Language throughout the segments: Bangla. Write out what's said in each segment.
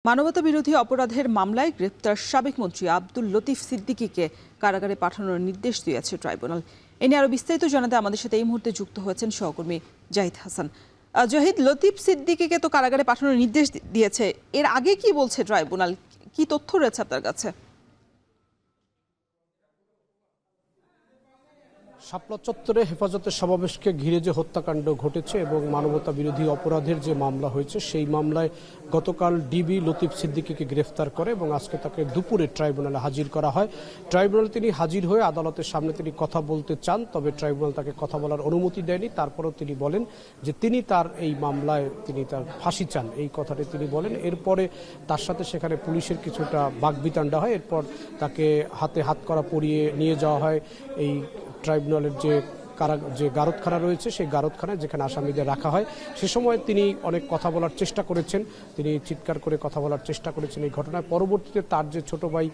মানবতাবিরোধী অপরাধের মামলায় গ্রেপ্তার সাবেক মন্ত্রী আব্দুল লতিফ সিদ্দিকীকে কারাগারে পাঠানোর নির্দেশ দিয়েছে ট্রাইব্যুনাল। এ নিয়ে আরো বিস্তারিত জানাতে আমাদের সাথে এই মুহূর্তে যুক্ত হয়েছেন সহকর্মী জাহিদ হাসান। জাহিদ, লতিফ সিদ্দিকীকে তো কারাগারে পাঠানোর নির্দেশ দিয়েছে, এর আগে কি বলছে ট্রাইব্যুনাল? কি তথ্য রয়েছে আপনার কাছে? শাপলা চত্বরে হেফাজতের সমাবেশকে ঘিরে যে হত্যাকাণ্ড ঘটেছে এবং মানবতা বিরোধী অপরাধের যে মামলা হয়েছে, সেই মামলায় গতকাল ডিবি লতিফ সিদ্দিকীকে গ্রেফতার করে এবং আজকে তাকে দুপুরে ট্রাইব্যুনালে হাজির করা হয়। ট্রাইব্যুনালে তিনি হাজির হয়ে আদালতের সামনে তিনি কথা বলতে চান, তবে ট্রাইব্যুনাল তাকে কথা বলার অনুমতি দেয়নি। তারপরেও তিনি বলেন যে তিনি তার এই মামলায় তিনি তার ফাঁসি চান, এই কথাটি তিনি বলেন। এরপরে তার সাথে সেখানে পুলিশের কিছুটা বাকবিতণ্ডা হয়। এরপর তাকে হাতে হাত করা পরিয়ে নিয়ে যাওয়া হয় এই ট্রাইব্যুনালের যে গারদখানা রয়েছে, সেই গারদখানায় যেখানে আসামিদের রাখা হয়। সে সময় তিনি অনেক কথা বলার চেষ্টা করেছেন, তিনি চিৎকার করে কথা বলার চেষ্টা করেছেন এই ঘটনায়। পরবর্তীতে তার যে ছোট ভাই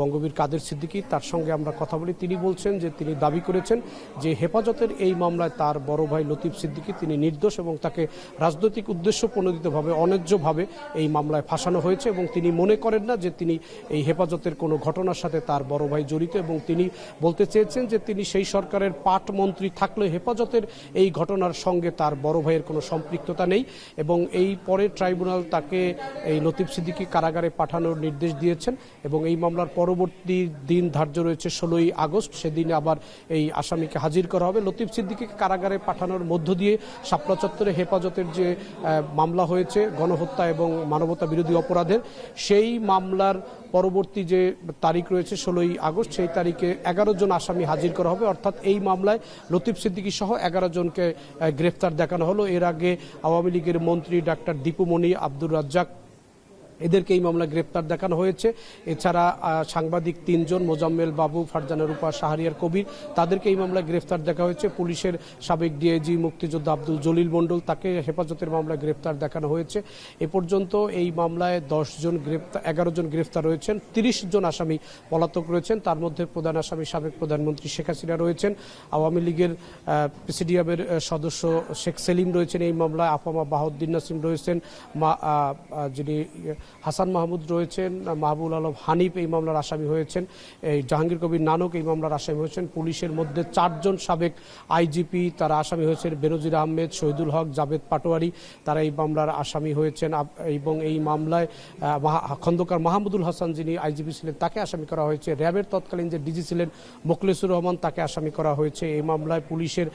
বঙ্গবীর কাদের সিদ্দিকী, তার সঙ্গে আমরা কথা বলি। তিনি বলছেন যে তিনি দাবি করেছেন যে হেফাজতের এই মামলায় তার বড় ভাই লতিফ সিদ্দিকী তিনি নির্দোষ এবং তাকে রাজনৈতিক উদ্দেশ্য প্রণোদিতভাবে অন্যায্যভাবে এই মামলায় ফাঁসানো হয়েছে এবং তিনি মনে করেন না যে তিনি এই হেফাজতের কোনো ঘটনার সাথে তার বড় ভাই জড়িত। এবং তিনি বলতে চেয়েছেন যে তিনি সেই সরকারের পাট মন্ত্রী থাকলে হেফাজতের এই ঘটনার সঙ্গে তার বড় ভাইয়ের কোনো সম্পৃক্ততা নেই। এবং এই পরে ট্রাইব্যুনাল তাকে এই লতিফ সিদ্দিকী কারাগারে পাঠানোর নির্দেশ দিয়েছেন এবং এই মামলার পরবর্তী দিন ধার্য রয়েছে 16ই আগস্ট। সেদিনে আবার এই আসামিকে হাজির করা হবে। লতিফ সিদ্দিকীকে কারাগারে পাঠানোর মধ্য দিয়ে শাপলা চত্বরে হেফাজতের যে মামলা হয়েছে গণহত্যা এবং মানবতা বিরোধী অপরাধের, সেই মামলার পরবর্তী যে তারিখ রয়েছে 16ই আগস্ট, সেই তারিখে 11 জন আসামি হাজির করা হবে। অর্থাৎ এই মামলায় লতিফ সিদ্দিকী সহ 11 জনকে গ্রেফতার দেখানো হলো। এর আগে আওয়ামী লীগের মন্ত্রী ডাক্তার দীপুমণি, আব্দুর রাজ্জাক, এদেরকে এই মামলায় গ্রেপ্তার দেখানো হয়েছে। এছাড়া সাংবাদিক 3 জন, মোজাম্মেল বাবু, ফারজানা রূপা, শাহরিয়ার কবির, তাদেরকে এই মামলায় গ্রেফতার দেখা হয়েছে। পুলিশের সাবেক ডিআইজি মুক্তিযোদ্ধা আব্দুল জলিল মণ্ডল, তাকে হেফাজতের মামলায় গ্রেফতার দেখানো হয়েছে। এ পর্যন্ত এই মামলায় 11 জন গ্রেফতার রয়েছেন। 30 জন আসামি পলাতক রয়েছেন। তার মধ্যে প্রধান আসামি সাবেক প্রধানমন্ত্রী শেখ হাসিনা রয়েছেন, আওয়ামী লীগের প্রেসিডিয়ামের সদস্য শেখ সেলিম রয়েছেন এই মামলায়, আফামা বাহাউদ্দিন নাসিম রয়েছেন, যিনি হাসান মাহমুদ রয়েছেন, মাহবুল আলম হানিফ এই মামলার আসামি হয়েছেন, এই জাহাঙ্গীর কবির নানক এই মামলার আসামি হয়েছেন। পুলিশের মধ্যে 4 জন সাবেক আইজিপি তারা আসামি হয়েছেন, বেনজির আহমেদ, শহীদুল হক, জাভেদ পাটোয়ারি, তারা এই মামলার আসামি হয়েছেন। এবং এই মামলায় খন্দকার মাহমুদুল হাসান যিনি আইজিপি ছিলেন তাকে আসামি করা হয়েছে। র্যাবের তৎকালীন যে ডিজি ছিলেন মোখলেসুর রহমান, তাকে আসামি করা হয়েছে। এই মামলায় পুলিশের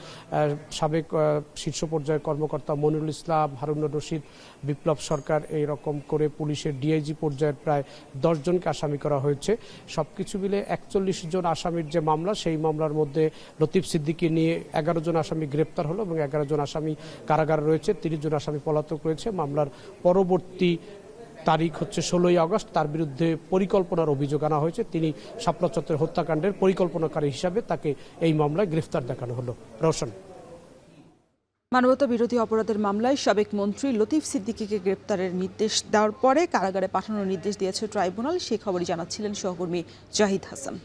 সাবেক শীর্ষ পর্যায়ের কর্মকর্তা মনিরুল ইসলাম, হারুনুর রশিদ, বিপ্লব সরকার, এই রকম করে পুলিশের ডিআইজি পর্যায়ের প্রায় 10 জনকে আসামি করা হয়েছে। সবকিছু মিলে 41 জন আসামির যে মামলা, সেই মামলার মধ্যে লতিফ সিদ্দিকী নিয়ে 11 জন আসামি গ্রেপ্তার হলো এবং 11 জন আসামি কারাগারে রয়েছে, 30 জন আসামি পলাতক রয়েছে। মামলার পরবর্তী তারিখ হচ্ছে 16ই আগস্ট। তার বিরুদ্ধে পরিকল্পনার অভিযোগ আনা হয়েছে। তিনি শাপলা চত্বর হত্যাকাণ্ডের পরিকল্পনাকারী হিসাবে তাকে এই মামলায় গ্রেফতার দেখানো হলো। রওশন। মানবতা বিরোধী অপরাধের মামলায় সাবেক মন্ত্রী লতিফ সিদ্দিকীকে গ্রেপ্তারের নির্দেশ দেওয়ার পরে কারাগারে পাঠানোর নির্দেশ দিয়েছে ট্রাইব্যুনাল। সেই খবরই জানাচ্ছিলেন সহকর্মী জাহিদ হাসান।